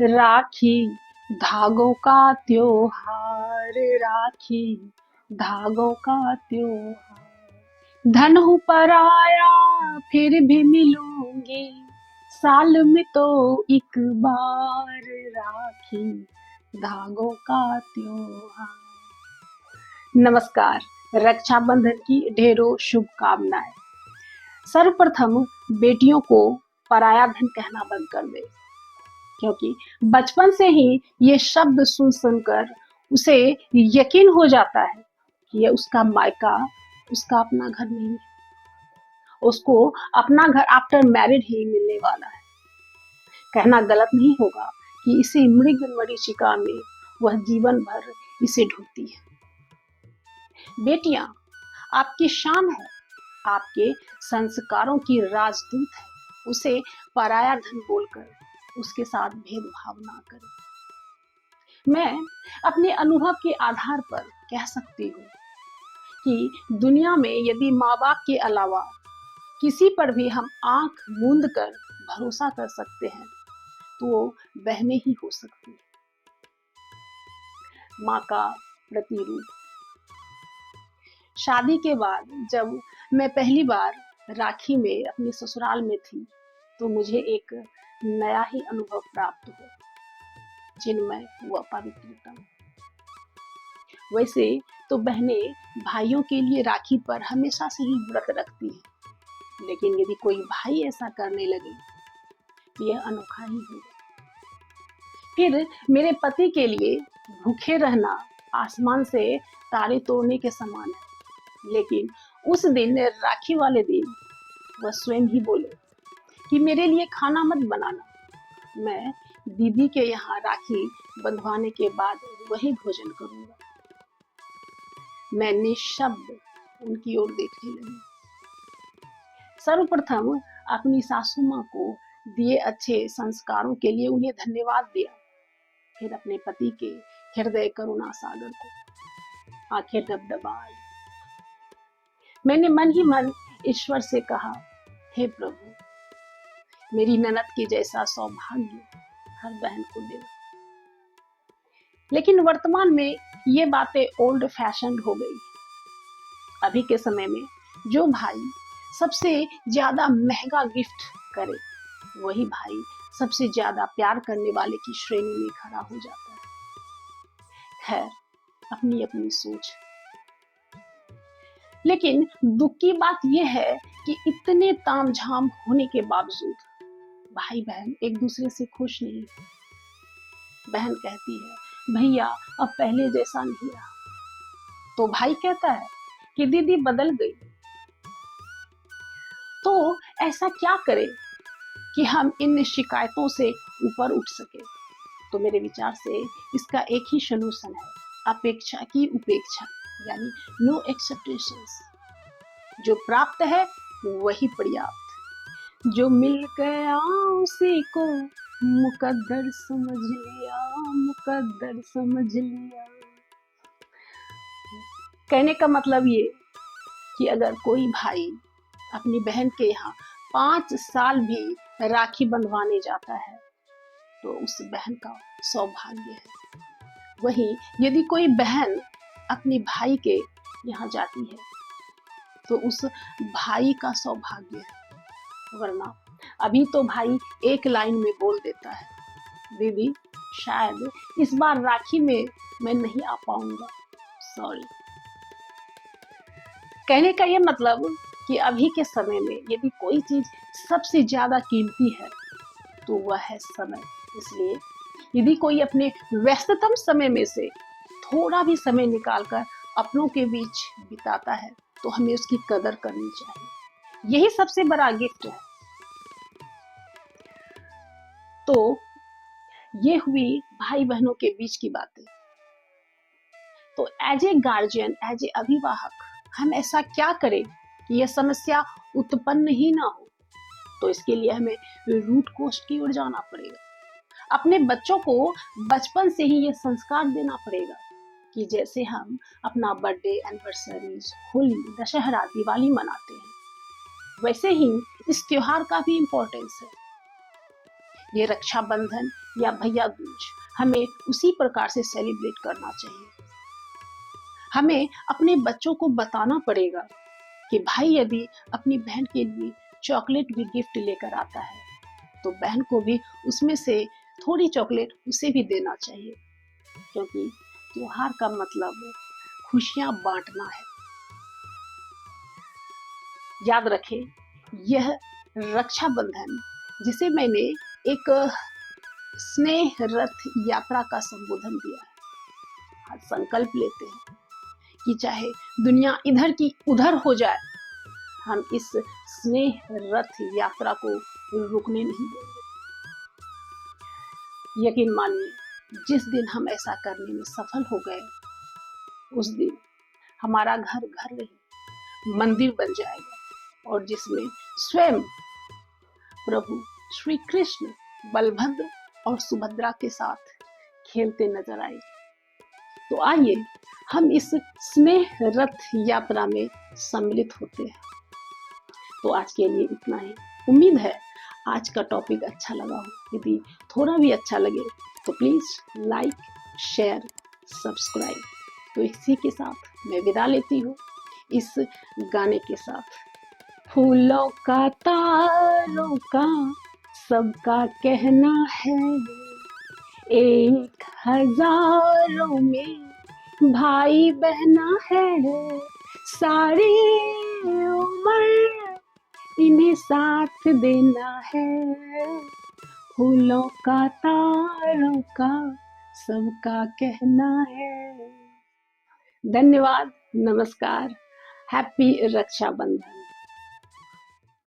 राखी धागों का त्योहार, राखी धागों का त्योहार। धन हूँ पराया फिर भी मिलूंगी, साल में तो एक बार, राखी धागों का त्योहार। नमस्कार, रक्षाबंधन की ढेरों शुभकामनाएं। सर्वप्रथम बेटियों को पराया धन कहना बंद कर दे, क्योंकि बचपन से ही ये शब्द सुन सुनकर उसे यकीन हो जाता है कि ये उसका मायका, उसका अपना घर नहीं है। उसको अपना घर आफ्टर मैरिड ही मिलने वाला है। कहना गलत नहीं होगा कि इसी मृग मरीचिका में वह जीवन भर इसे ढूंढती है। बेटियां आपकी शान है, आपके संस्कारों की राजदूत है। उसे पराया धन बोलकर उसके साथ भेदभाव ना करें। मैं अपने अनुभव के आधार पर कह सकती हूँ कि दुनिया में यदि माँ बाप के अलावा किसी पर भी हम आंख मूंद कर भरोसा कर सकते हैं तो वो बहनें ही हो सकती हैं। माँ का प्रतिरूप। शादी के बाद जब मैं पहली बार राखी में अपने ससुराल में थी तो मुझे एक नया ही अनुभव प्राप्त हुआ, जिनमें व पवित्रता। वैसे तो बहनें भाइयों के लिए राखी पर हमेशा से ही व्रत रखती हैं, लेकिन यदि कोई भाई ऐसा करने लगे तो यह अनोखा ही होगा। फिर मेरे पति के लिए भूखे रहना आसमान से तारे तोड़ने के समान है। लेकिन उस दिन, राखी वाले दिन, वह स्वयं ही बोले कि मेरे लिए खाना मत बनाना, मैं दीदी के यहाँ राखी बंधवाने के बाद वही भोजन करूंगा। मैं निशब्द उनकी ओर देखने लगी। सर्वप्रथम अपनी सासू माँ को दिए अच्छे संस्कारों के लिए उन्हें धन्यवाद दिया। फिर अपने पति के हृदय करुणा सागर को आंखें डबडबाई। मैंने मन ही मन ईश्वर से कहा, हे प्रभु, मेरी ननद के जैसा सौभाग्य हर बहन को दे। लेकिन वर्तमान में ये बातें ओल्ड फैशन हो गई। अभी के समय में जो भाई सबसे ज्यादा महंगा गिफ्ट करे, वही भाई सबसे ज्यादा प्यार करने वाले की श्रेणी में खड़ा हो जाता है। खैर, अपनी अपनी सोच। लेकिन दुख की बात यह है कि इतने तामझाम होने के बावजूद भाई बहन एक दूसरे से खुश नहीं। बहन कहती है, भैया अब पहले जैसा नहीं रहा, तो भाई कहता है कि दीदी बदल गई। तो ऐसा क्या करें कि हम इन शिकायतों से ऊपर उठ सके? तो मेरे विचार से इसका एक ही सलूशन है, अपेक्षा की उपेक्षा, यानी नो एक्सेप्टेशंस। जो प्राप्त है वही पर्याप्त, जो मिल गया उसी को मुकद्दर समझ लिया, मुकद्दर समझ लिया। कहने का मतलब ये कि अगर कोई भाई अपनी बहन के यहाँ 5 साल भी राखी बंधवाने जाता है तो उस बहन का सौभाग्य है। वहीं यदि कोई बहन अपनी भाई के यहाँ जाती है तो उस भाई का सौभाग्य है। वरना अभी तो भाई एक लाइन में बोल देता है, दीदी शायद इस बार राखी में मैं नहीं आ पाऊंगा, सॉरी। कहने का यह मतलब कि अभी के समय में यदि कोई चीज सबसे ज्यादा कीमती है तो वह है समय। इसलिए यदि कोई अपने व्यस्ततम समय में से थोड़ा भी समय निकालकर अपनों के बीच बिताता है तो हमें उसकी कदर करनी चाहिए। यही सबसे बड़ा गिफ्ट है। तो ये हुई भाई बहनों के बीच की बातें। तो as a guardian, as a अभिभावक, हम ऐसा क्या करें कि यह समस्या उत्पन्न ही ना हो? तो इसके लिए हमें रूट कोज की ओर जाना पड़ेगा। अपने बच्चों को बचपन से ही ये संस्कार देना पड़ेगा कि जैसे हम अपना बर्थडे, एनिवर्सरी, होली, दशहरा, दिवाली मनाते हैं, वैसे ही इस त्योहार का भी इम्पोर्टेंस है। ये रक्षाबंधन या भैया दूज हमें उसी प्रकार से सेलिब्रेट करना चाहिए। हमें अपने बच्चों को बताना पड़ेगा कि भाई यदि अपनी बहन के लिए चॉकलेट भी गिफ्ट लेकर आता है तो बहन को भी उसमें से थोड़ी चॉकलेट उसे भी देना चाहिए, क्योंकि त्योहार का मतलब खुशियां बांटना है। याद रखें, यह रक्षाबंधन जिसे मैंने एक स्नेह रथ यात्रा का संबोधन दिया है, आज संकल्प लेते हैं कि चाहे दुनिया इधर की उधर हो जाए, हम इस स्नेह रथ यात्रा को रुकने नहीं देंगे। यकीन मानिए, जिस दिन हम ऐसा करने में सफल हो गए, उस दिन हमारा घर घर नहीं मंदिर बन जाएगा, और जिसमें स्वयं प्रभु श्री कृष्ण बलभद्र और सुभद्रा के साथ खेलते नजर आए। तो आइए हम इस स्नेह रथ यात्रा में सम्मिलित होते हैं। तो आज के लिए इतना ही। उम्मीद है आज का टॉपिक अच्छा लगा हो। यदि थोड़ा भी अच्छा लगे तो प्लीज लाइक, शेयर, सब्सक्राइब। तो इसी के साथ मैं विदा लेती हूँ इस गाने के साथ। फूलों का तारों का सबका कहना है, एक हजारों में भाई बहना है, सारी उम्र इन्हें साथ देना है। फूलों का तारों का सबका कहना है। धन्यवाद, नमस्कार, हैप्पी रक्षाबंधन।